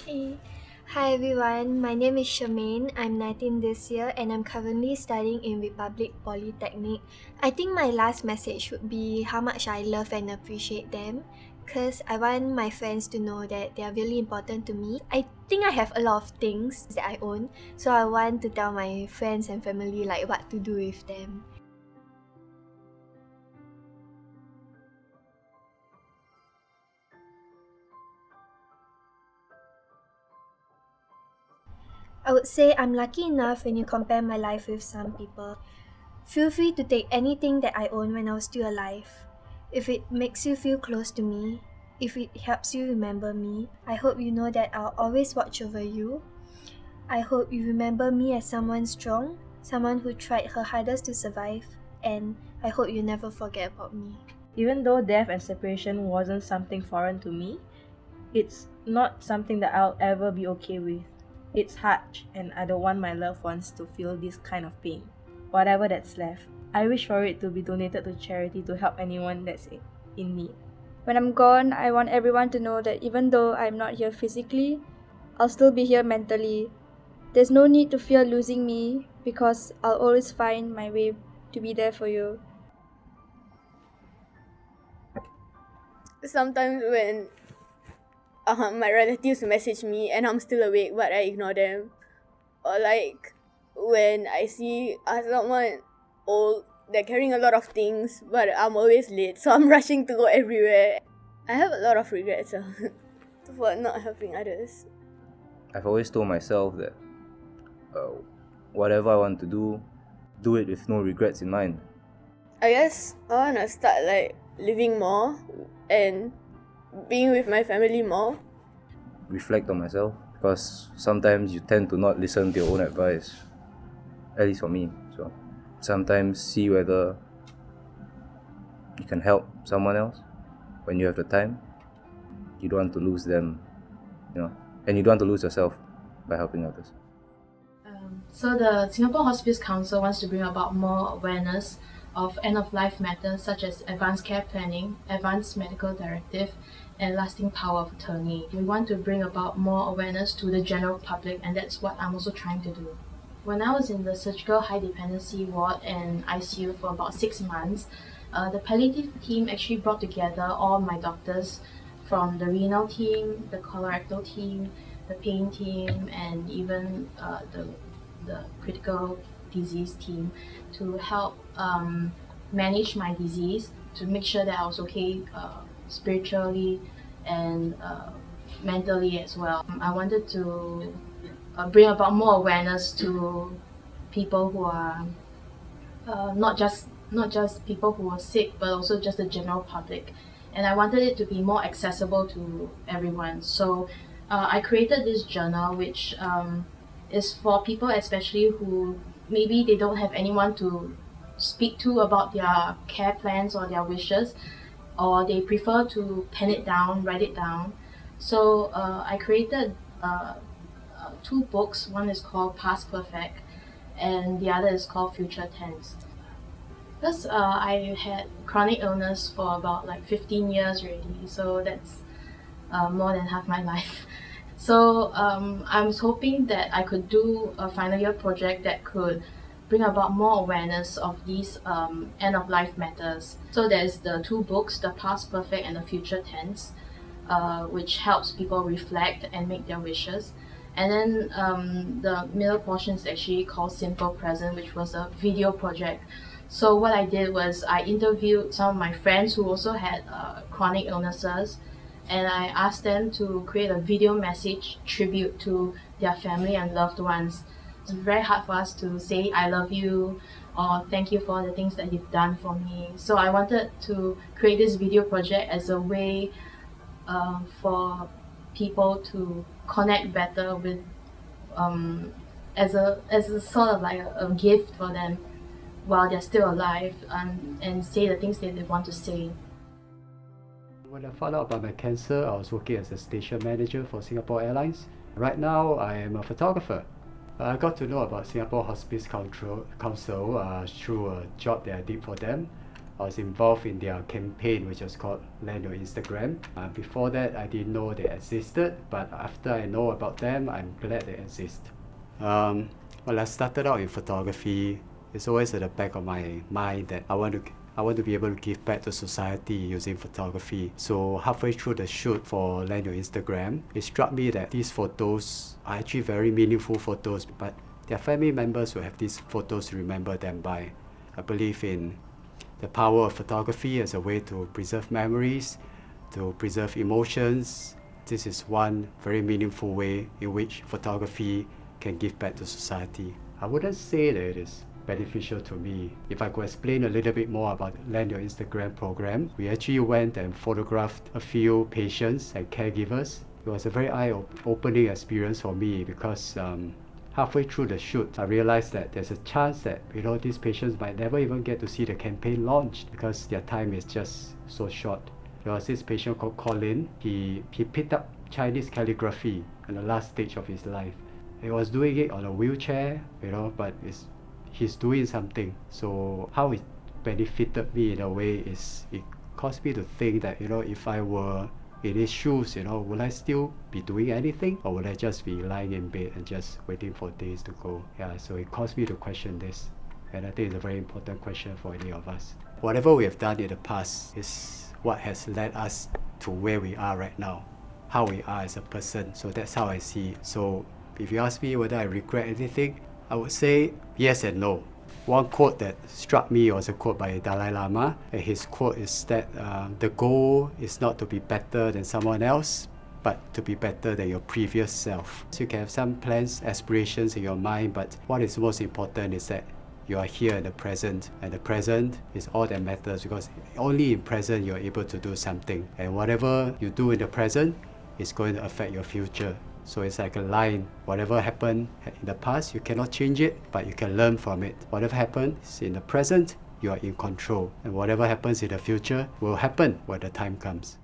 Hey. Hi everyone, my name is Shermaine. I'm 19 this year and I'm currently studying in Republic Polytechnic. I think my last message would be how much I love and appreciate them because I want my friends to know that they are really important to me. I think I have a lot of things that I own, so I want to tell my friends and family like what to do with them. I would say I'm lucky enough when you compare my life with some people. Feel free to take anything that I own when I was still alive. If it makes you feel close to me, if it helps you remember me, I hope you know that I'll always watch over you. I hope you remember me as someone strong, someone who tried her hardest to survive, and I hope you never forget about me. Even though death and separation wasn't something foreign to me, it's not something that I'll ever be okay with. It's hard, and I don't want my loved ones to feel this kind of pain. Whatever that's left, I wish for it to be donated to charity to help anyone that's in need. When I'm gone, I want everyone to know that even though I'm not here physically, I'll still be here mentally. There's no need to fear losing me because I'll always find my way to be there for you. Sometimes when my relatives message me and I'm still awake but I ignore them, or like when I see someone old, they're carrying a lot of things but I'm always late, so I'm rushing to go everywhere. I have a lot of regrets for not helping others. I've always told myself that whatever I want to do it with no regrets in mind. I guess I want to start like living more and being with my family more. Reflect on myself, because sometimes you tend to not listen to your own advice, at least for me. So sometimes see whether you can help someone else when you have the time. You don't want to lose them, and you don't want to lose yourself by helping others. So the Singapore Hospice Council wants to bring about more awareness of end-of-life matters such as advanced care planning, advanced medical directive, and lasting power of attorney. We want to bring about more awareness to the general public, and that's what I'm also trying to do. When I was in the surgical high dependency ward and ICU for about 6 months, the palliative team actually brought together all my doctors from the renal team, the colorectal team, the pain team, and even the critical disease team to help manage my disease, to make sure that I was okay spiritually and mentally as well. I wanted to bring about more awareness to people who are not just people who are sick, but also just the general public. And I wanted it to be more accessible to everyone. So I created this journal, which is for people especially who maybe they don't have anyone to speak to about their care plans or their wishes, or they prefer to pen it down, write it down. So I created 2 books. One is called Past Perfect and the other is called Future Tense. Because I had chronic illness for about like 15 years already, so that's more than half my life. So I was hoping that I could do a final year project that could bring about more awareness of these end-of-life matters. So there's the 2 books, The Past Perfect and The Future Tense, which helps people reflect and make their wishes. And then the middle portion is actually called Simple Present, which was a video project. So what I did was I interviewed some of my friends who also had chronic illnesses, and I asked them to create a video message tribute to their family and loved ones. It's very hard for us to say I love you or thank you for the things that you've done for me. So I wanted to create this video project as a way for people to connect better with as a sort of like a gift for them while they're still alive, and say the things that they want to say. When I found out about my cancer, I was working as a station manager for Singapore Airlines. Right now, I am a photographer. I got to know about Singapore Hospice Council through a job that I did for them. I was involved in their campaign, which was called Land Your Instagram. Before that, I didn't know they existed, but after I know about them, I'm glad they exist. Well, I started out in photography. It's always at the back of my mind that I want to be able to give back to society using photography. So halfway through the shoot for Land Your Instagram, it struck me that these photos are actually very meaningful photos, but their family members will have these photos to remember them by. I believe in the power of photography as a way to preserve memories, to preserve emotions. This is one very meaningful way in which photography can give back to society. I wouldn't say that it is beneficial to me. If I could explain a little bit more about Land Your Instagram program, we actually went and photographed a few patients and caregivers. It was a very eye-opening experience for me because halfway through the shoot, I realized that there's a chance that these patients might never even get to see the campaign launched because their time is just so short. There was this patient called Colin. He picked up Chinese calligraphy in the last stage of his life. He was doing it on a wheelchair, but he's doing something. So how it benefited me in a way is it caused me to think that if I were in his shoes, will I still be doing anything, or will I just be lying in bed and just waiting for days to go? Yeah, so it caused me to question this, and I think it's a very important question for any of us. Whatever we have done in the past is what has led us to where we are right now, how we are as a person. So that's how I see it. So if you ask me whether I regret anything, I would say yes and no. One quote that struck me was a quote by Dalai Lama, and his quote is that the goal is not to be better than someone else, but to be better than your previous self. So you can have some plans, aspirations in your mind, but what is most important is that you are here in the present, and the present is all that matters, because only in present you are able to do something, and whatever you do in the present is going to affect your future. So it's like a line. Whatever happened in the past, you cannot change it, but you can learn from it. Whatever happens in the present, you are in control. And whatever happens in the future will happen when the time comes.